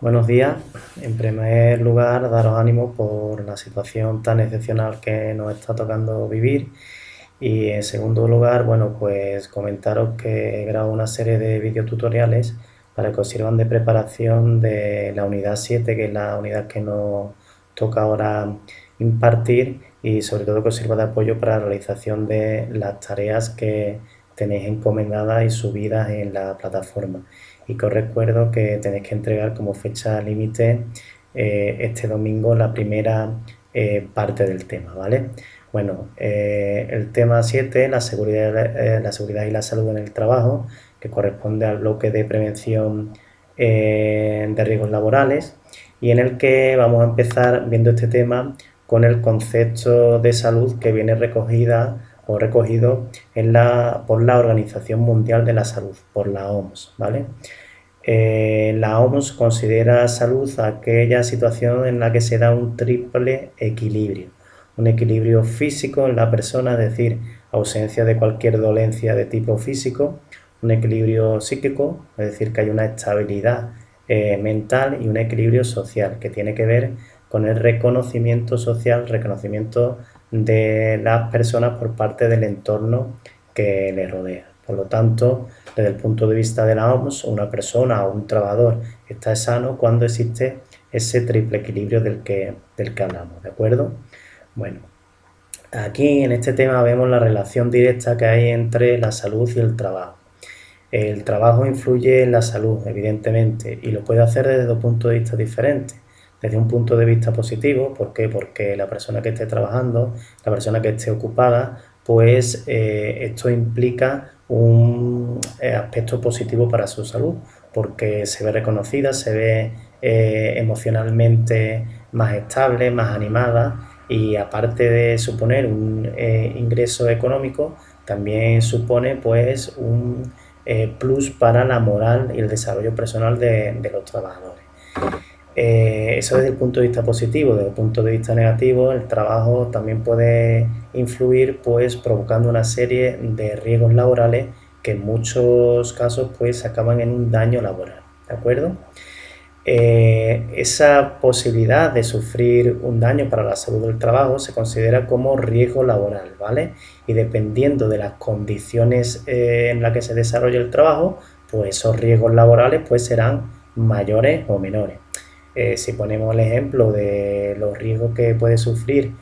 Buenos días. En primer lugar, daros ánimo por la situación tan excepcional que nos está tocando vivir. Y en segundo lugar, bueno, pues comentaros que he grabado una serie de videotutoriales para que os sirvan de preparación de la unidad 7, que es la unidad que nos toca ahora impartir, y sobre todo que os sirva de apoyo para la realización de las tareas que tenéis encomendadas y subidas en la plataforma. Y que os recuerdo que tenéis que entregar como fecha límite este domingo la primera parte del tema, ¿vale? Bueno, el tema 7, la seguridad y la salud en el trabajo, que corresponde al bloque de prevención de riesgos laborales, y en el que vamos a empezar viendo este tema con el concepto de salud que viene recogida o recogido por la Organización Mundial de la Salud, por la OMS, ¿vale? La OMS considera salud aquella situación en la que se da un triple equilibrio. Un equilibrio físico en la persona, es decir, ausencia de cualquier dolencia de tipo físico. Un equilibrio psíquico, es decir, que hay una estabilidad mental, y un equilibrio social, que tiene que ver con el reconocimiento social, reconocimiento de las personas por parte del entorno que les rodea. Por lo tanto, desde el punto de vista de la OMS, una persona o un trabajador está sano cuando existe ese triple equilibrio del que hablamos, ¿de acuerdo? Bueno, aquí en este tema vemos la relación directa que hay entre la salud y el trabajo. El trabajo influye en la salud, evidentemente, y lo puede hacer desde dos puntos de vista diferentes. Desde un punto de vista positivo, ¿por qué? Porque la persona que esté trabajando, la persona que esté ocupada, pues esto implica un aspecto positivo para su salud, porque se ve reconocida, se ve emocionalmente más estable, más animada, y aparte de suponer un ingreso económico, también supone pues un plus para la moral y el desarrollo personal de los trabajadores. Eso desde el punto de vista positivo. Desde el punto de vista negativo, el trabajo también puede influir pues provocando una serie de riesgos laborales que en muchos casos pues acaban en un daño laboral, ¿de acuerdo? Esa posibilidad de sufrir un daño para la salud del trabajo se considera como riesgo laboral, ¿vale? Y dependiendo de las condiciones en las que se desarrolla el trabajo, pues esos riesgos laborales pues serán mayores o menores. Si ponemos el ejemplo de los riesgos que puede sufrir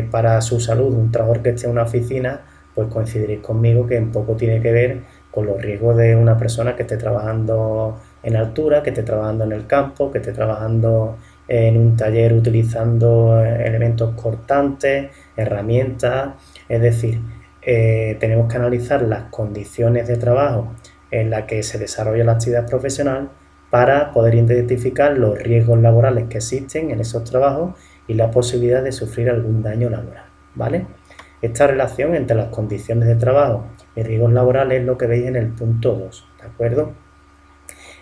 para su salud un trabajador que esté en una oficina, pues coincidiréis conmigo que en poco tiene que ver con los riesgos de una persona que esté trabajando en altura, que esté trabajando en el campo, que esté trabajando en un taller utilizando elementos cortantes, herramientas. Es decir, tenemos que analizar las condiciones de trabajo en las que se desarrolla la actividad profesional para poder identificar los riesgos laborales que existen en esos trabajos y la posibilidad de sufrir algún daño laboral, ¿vale? Esta relación entre las condiciones de trabajo y riesgos laborales es lo que veis en el punto 2, ¿de acuerdo?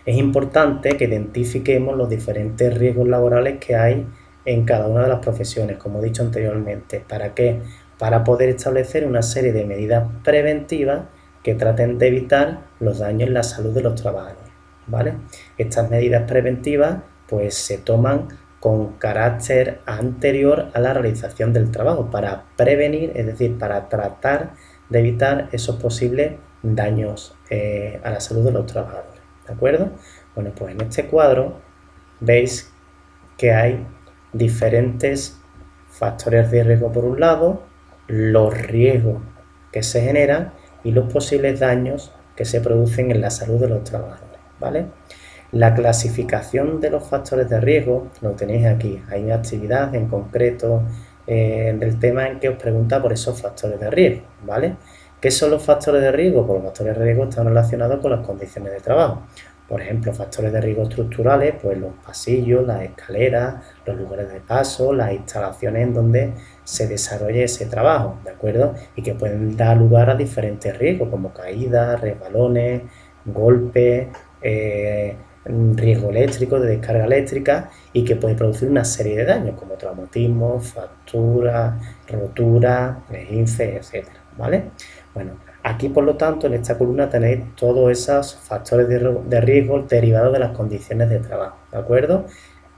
Es importante que identifiquemos los diferentes riesgos laborales que hay en cada una de las profesiones, como he dicho anteriormente. ¿Para qué? Para poder establecer una serie de medidas preventivas que traten de evitar los daños en la salud de los trabajadores, ¿vale? Estas medidas preventivas pues se toman con carácter anterior a la realización del trabajo, para prevenir, es decir, para tratar de evitar esos posibles daños a la salud de los trabajadores, ¿de acuerdo? Bueno, pues en este cuadro veis que hay diferentes factores de riesgo por un lado, los riesgos que se generan y los posibles daños que se producen en la salud de los trabajadores, ¿vale? La clasificación de los factores de riesgo lo tenéis aquí. Hay una actividad en concreto del tema en que os pregunta por esos factores de riesgo, ¿vale? ¿Qué son los factores de riesgo? Pues los factores de riesgo están relacionados con las condiciones de trabajo. Por ejemplo, factores de riesgo estructurales, pues los pasillos, las escaleras, los lugares de paso, las instalaciones en donde se desarrolle ese trabajo, ¿de acuerdo? Y que pueden dar lugar a diferentes riesgos, como caídas, resbalones, golpes, riesgo eléctrico, de descarga eléctrica, y que puede producir una serie de daños, como traumatismo, fractura, rotura, esguince, etc., ¿vale? Bueno, Aquí, por lo tanto, en esta columna tenéis todos esos factores de riesgo derivados de las condiciones de trabajo, ¿de acuerdo?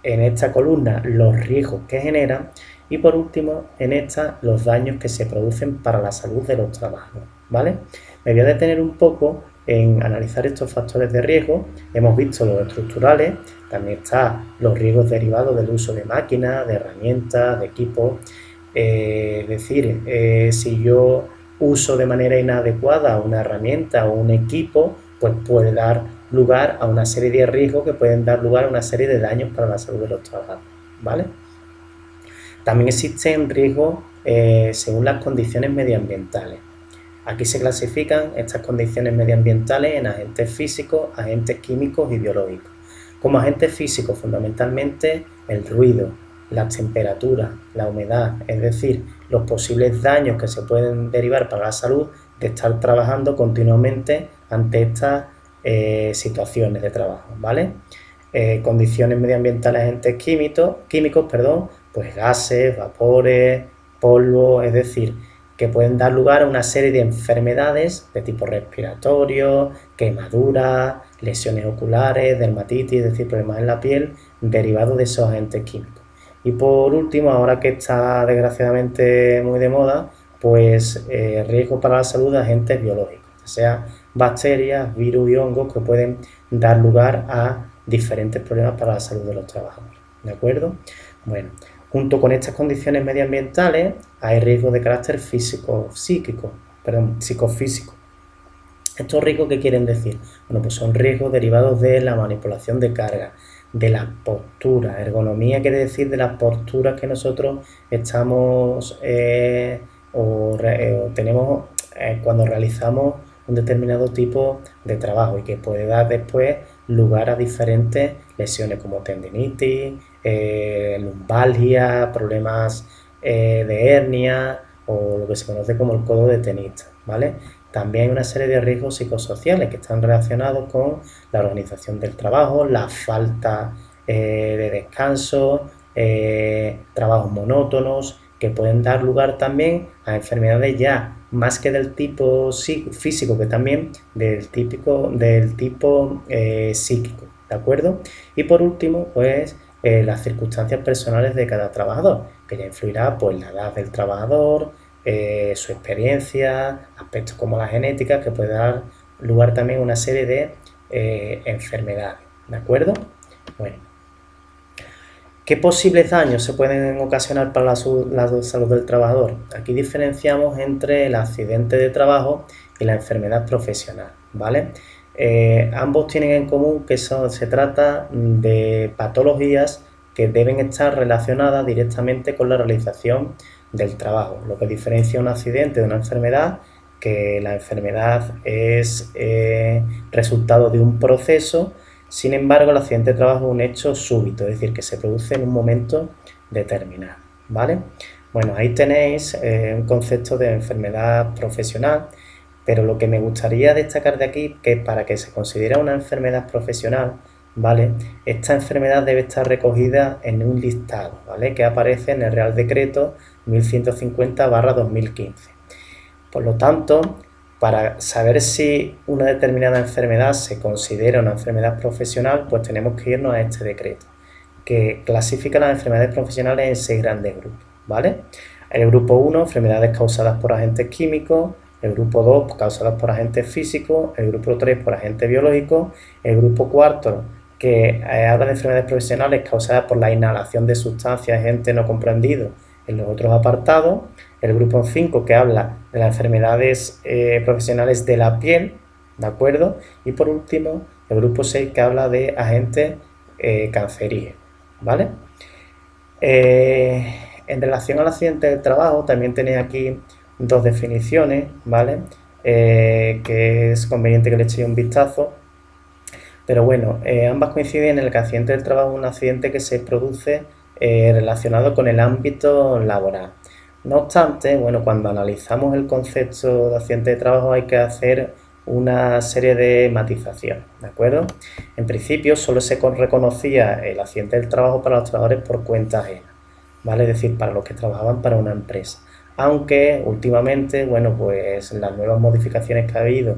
En esta columna, los riesgos que generan y, por último, en esta, los daños que se producen para la salud de los trabajadores, ¿vale? Me voy a detener un poco en analizar estos factores de riesgo. Hemos visto los estructurales, también están los riesgos derivados del uso de máquinas, de herramientas, de equipos. Es decir, si yo uso de manera inadecuada una herramienta o un equipo, pues puede dar lugar a una serie de riesgos que pueden dar lugar a una serie de daños para la salud de los trabajadores, ¿vale? También existen riesgos según las condiciones medioambientales. Aquí se clasifican estas condiciones medioambientales en agentes físicos, agentes químicos y biológicos. Como agentes físicos, fundamentalmente el ruido, las temperaturas, la humedad, es decir, los posibles daños que se pueden derivar para la salud de estar trabajando continuamente ante estas situaciones de trabajo, ¿vale? Condiciones medioambientales, agentes químicos, pues gases, vapores, polvo, es decir, que pueden dar lugar a una serie de enfermedades de tipo respiratorio, quemaduras, lesiones oculares, dermatitis, es decir, problemas en la piel derivados de esos agentes químicos. Y por último, ahora que está desgraciadamente muy de moda, pues riesgo para la salud de agentes biológicos, o sea, bacterias, virus y hongos que pueden dar lugar a diferentes problemas para la salud de los trabajadores, ¿de acuerdo? Bueno, junto con estas condiciones medioambientales hay riesgos de carácter psicofísico. ¿Estos riesgos qué quieren decir? Bueno, pues son riesgos derivados de la manipulación de carga, de las posturas. Ergonomía quiere decir de las posturas que nosotros estamos o tenemos cuando realizamos un determinado tipo de trabajo y que puede dar después lugar a diferentes lesiones como tendinitis, lumbalgia, problemas de hernia o lo que se conoce como el codo de tenista, ¿vale? También hay una serie de riesgos psicosociales que están relacionados con la organización del trabajo, la falta de descanso, trabajos monótonos, que pueden dar lugar también a enfermedades ya más que del tipo físico, que también del tipo psíquico, ¿de acuerdo? Y por último, pues las circunstancias personales de cada trabajador, que ya influirá pues la edad del trabajador, su experiencia, aspectos como la genética, que puede dar lugar también a una serie de enfermedades, ¿de acuerdo? Bueno, ¿qué posibles daños se pueden ocasionar para la salud del trabajador? Aquí diferenciamos entre el accidente de trabajo y la enfermedad profesional, ¿vale? Ambos tienen en común que se trata de patologías que deben estar relacionadas directamente con la realización del trabajo. Lo que diferencia un accidente de una enfermedad, que la enfermedad es resultado de un proceso. Sin embargo, el accidente de trabajo es un hecho súbito, es decir, que se produce en un momento determinado, ¿vale? Bueno, ahí tenéis un concepto de enfermedad profesional, pero lo que me gustaría destacar de aquí, que para que se considere una enfermedad profesional, ¿vale? Esta enfermedad debe estar recogida en un listado, ¿vale? Que aparece en el Real Decreto 1150/2015. Por lo tanto, para saber si una determinada enfermedad se considera una enfermedad profesional, pues tenemos que irnos a este decreto, que clasifica las enfermedades profesionales en 6 grandes grupos, ¿vale? El grupo 1, enfermedades causadas por agentes químicos; el grupo 2, causadas por agentes físicos; el grupo 3, por agentes biológicos; el grupo 4, que habla de enfermedades profesionales causadas por la inhalación de sustancias, agentes no comprendidos en los otros apartados; el grupo 5, que habla de las enfermedades profesionales de la piel, ¿de acuerdo? Y por último, el grupo 6, que habla de agentes cancerígenos, ¿vale? En relación al accidente del trabajo, también tenéis aquí 2 definiciones, ¿vale? Que es conveniente que le echéis un vistazo. Pero bueno, ambas coinciden en el que el accidente del trabajo es un accidente que se produce relacionado con el ámbito laboral. No obstante, bueno, cuando analizamos el concepto de accidente de trabajo hay que hacer una serie de matizaciones, ¿de acuerdo? En principio solo se reconocía el accidente del trabajo para los trabajadores por cuenta ajena, ¿vale? Es decir, para los que trabajaban para una empresa. aunque últimamente, bueno, pues las nuevas modificaciones que ha habido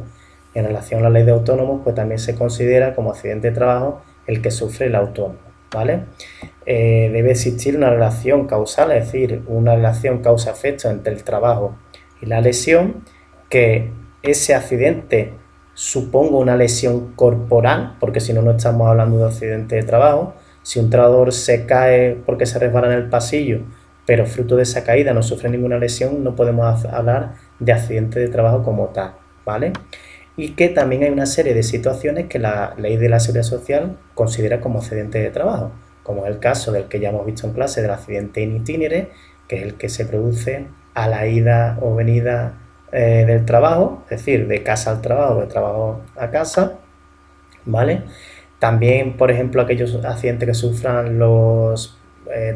en relación a la ley de autónomos, pues también se considera como accidente de trabajo el que sufre el autónomo, ¿vale? Debe existir una relación causal, es decir, una relación causa-efecto entre el trabajo y la lesión, que ese accidente suponga una lesión corporal, porque si no, no estamos hablando de accidente de trabajo. Si un trabajador se cae porque se resbala en el pasillo, pero fruto de esa caída no sufre ninguna lesión, no podemos hablar de accidente de trabajo como tal, ¿vale? Y que también hay una serie de situaciones que la ley de la seguridad social considera como accidente de trabajo, como es el caso del que ya hemos visto en clase del accidente in itinere, que es el que se produce a la ida o venida del trabajo, es decir, de casa al trabajo, de trabajo a casa, ¿vale? También, por ejemplo, aquellos accidentes que sufran los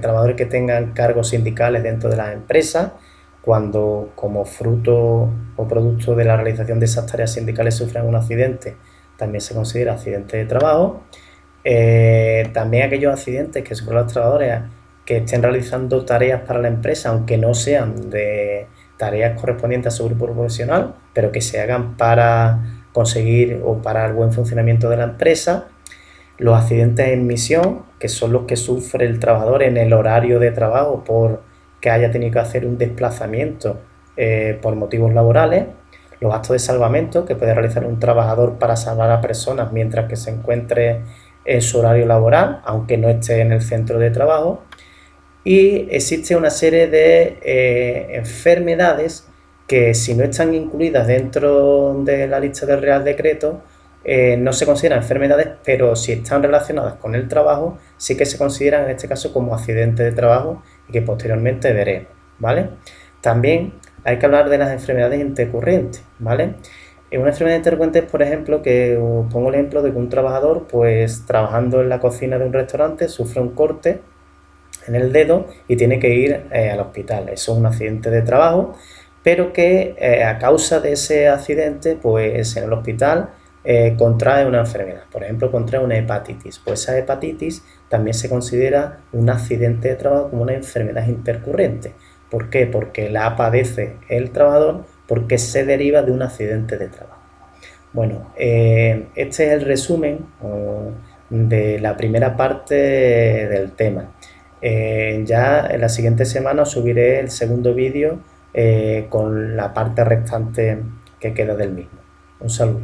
trabajadores que tengan cargos sindicales dentro de las empresas, cuando como fruto o producto de la realización de esas tareas sindicales sufran un accidente, también se considera accidente de trabajo. También aquellos accidentes que sufren los trabajadores que estén realizando tareas para la empresa, aunque no sean de tareas correspondientes a su grupo profesional, pero que se hagan para conseguir o para el buen funcionamiento de la empresa. Los accidentes en misión, que son los que sufre el trabajador en el horario de trabajo por que haya tenido que hacer un desplazamiento por motivos laborales. Los actos de salvamento que puede realizar un trabajador para salvar a personas mientras que se encuentre en su horario laboral, aunque no esté en el centro de trabajo. Y existe una serie de enfermedades que, si no están incluidas dentro de la lista del Real Decreto, no se consideran enfermedades, pero si están relacionadas con el trabajo, sí que se consideran en este caso como accidentes de trabajo y que posteriormente veremos, ¿vale? También hay que hablar de las enfermedades intercurrentes, ¿vale? Una enfermedad intercurrente es, por ejemplo, que os pongo el ejemplo de que un trabajador, pues trabajando en la cocina de un restaurante, sufre un corte en el dedo y tiene que ir al hospital. Eso es un accidente de trabajo, pero que a causa de ese accidente, pues en el hospital contrae una enfermedad. Por ejemplo, contrae una hepatitis. Pues esa hepatitis también se considera un accidente de trabajo como una enfermedad intercurrente. ¿Por qué? Porque la padece el trabajador porque se deriva de un accidente de trabajo. Bueno, este es el resumen de la primera parte del tema. Ya en la siguiente semana os subiré el segundo vídeo con la parte restante que queda del mismo. Un saludo.